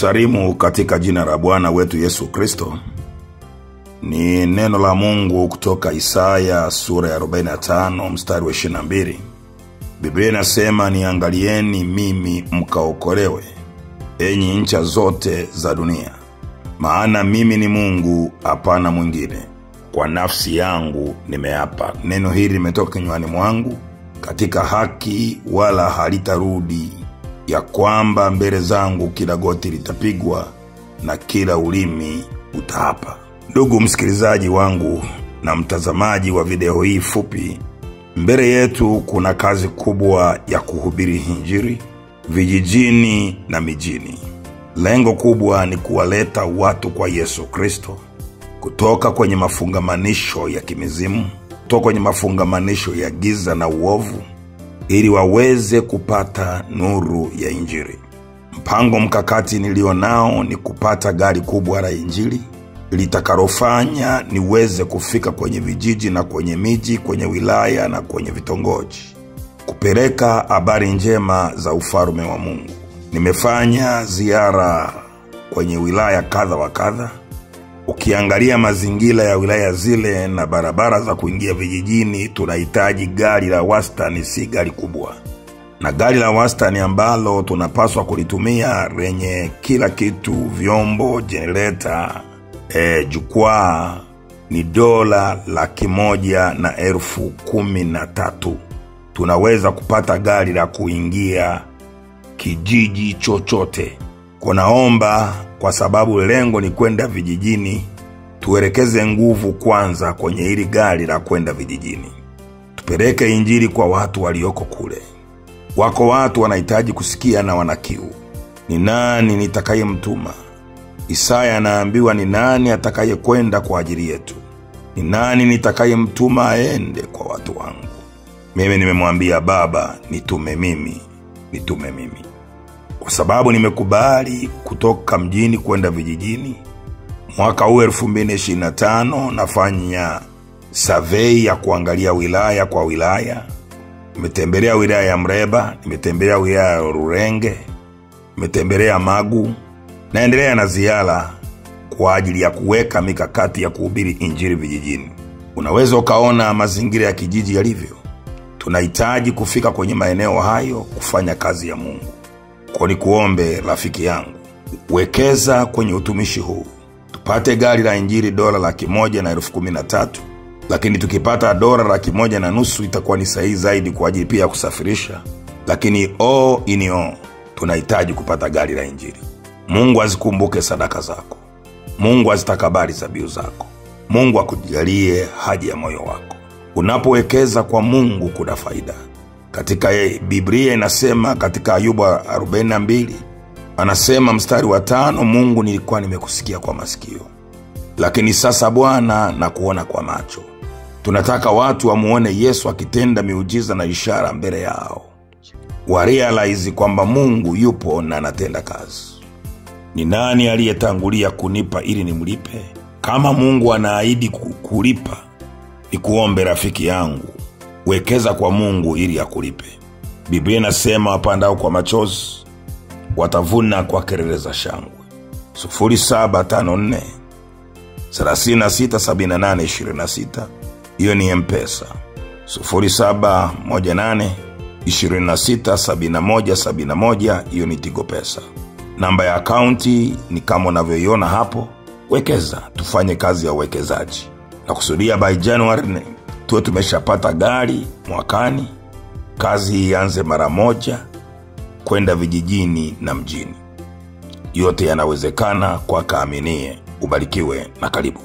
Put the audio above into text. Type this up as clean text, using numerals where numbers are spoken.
Ninakusalimu katika jina la Bwana wetu Yesu Kristo. Ni neno la Mungu kutoka Isaya sura ya 45 mstari wa 22. Biblia inasema, niangalieni mimi mkaokolewe, enyi ncha zote za dunia. Maana mimi ni Mungu, hapana mwingine. Kwa nafsi yangu nimeapa. Neno hili limetoka kinywani mwangu katika haki, wala halitarudi, ya kwamba mbele zangu kila goti litapigwa na kila ulimi utaapa. Ndugu msikilizaji wangu na mtazamaji wa video hii fupi, mbele yetu kuna kazi kubwa ya kuhubiri Injili vijijini na mijini. Lengo kubwa ni kuwaleta watu kwa Yesu Kristo, kutoka kwenye mafungamanisho ya kimizimu, kutoka kwenye mafungamanisho ya giza na uovu, ili waweze kupata nuru ya Injili. Mpango mkakati nilionao ni kupata gari kubwa la Injili litakalofanya niweze kufika kwenye vijiji na kwenye miji, kwenye wilaya na kwenye vitongoji, kupeleka habari njema za ufalme wa Mungu. Nimefanya ziara kwenye wilaya kadha wa kadha. Ukiangalia mazingira ya wilaya zile na barabara za kuingia vijijini, tunahitaji gari la wastani, si gari kubwa. Na gari la wastani ambalo tunapaswa kulitumia lenye kila kitu, vyombo, generator, jukwaa, ni $113,000. Tunaweza kupata gari la kuingia kijiji chochote. Kunaomba, kwa sababu lengo ni kwenda vijijini, tuelekeze nguvu kwanza kwenye hili gari la kwenda vijijini. Tupeleke Injili kwa watu walioko kule. Wako watu wanahitaji kusikia na wanakiu. Ni nani nitakayemtuma? Isaya anaambiwa, ni nani atakaye kwenda kwa ajili yetu? Ni nani nitakayemtuma aende kwa watu wangu? Mimi nimemwambia Baba, nitume mimi, nitume mimi. Kwa sababu nimekubali kutoka mjini kwenda vijijini. Mwaka huu 2025 nafanya survey ya kuangalia wilaya kwa wilaya. Nimetembelea wilaya ya Mreba, nimetembelea wilaya ya Rurenge, nimetembelea Magu. Naendelea na ziara kwa ajili ya kuweka mikakati ya kuhubiri Injili vijijini. Unaweza ukaona mazingira ya kijiji yalivyo. Tunahitaji kufika kwenye maeneo hayo kufanya kazi ya Mungu. Kwa nikuombe rafiki yangu, wekeza kwenye utumishi huu. Tupate gari la Injili $113,000, lakini tukipata $150,000 itakuwa ni sahihi zaidi kwa ajili pia kusafirisha. Lakini all in all, tunahitaji kupata gari la Injili. Mungu azikumbuke sadaka zako. Mungu azitakabali dhabihu zako. Mungu akujalie haja ya moyo wako. Unapowekeza kwa Mungu kuna faida. Katika Biblia inasema katika Ayubu 42, anasema mstari wa 5, Mungu nilikuwa nimekusikia kwa masikio, lakini sasa Bwana na kuona kwa macho. Tunataka watu wamuone Yesu akitenda miujiza na ishara mbele yao. Warealize kwamba Mungu yupo na anatenda kazi. Ni nani aliyetangulia kunipa ili nimlipe? Kama Mungu anaahidi kulipa, nikuombe rafiki yangu, wekeza kwa Mungu ili akulipe. Biblia inasema, wapandao kwa machozi watavuna kwa kelele za shangwe. 0754 367826, hiyo ni M-Pesa. 0718 267171, hiyo ni Tigo Pesa. Namba ya akaunti ni kama unavyoiona hapo. Wekeza, tufanye kazi ya uwekezaji. Na kusudia by January tuwe tumeshapata gari mwakani. Kazi ianze mara moja kwenda vijijini na mjini. Yote yanawezekana kwa kaaminie. Ubarikiwe na karibu.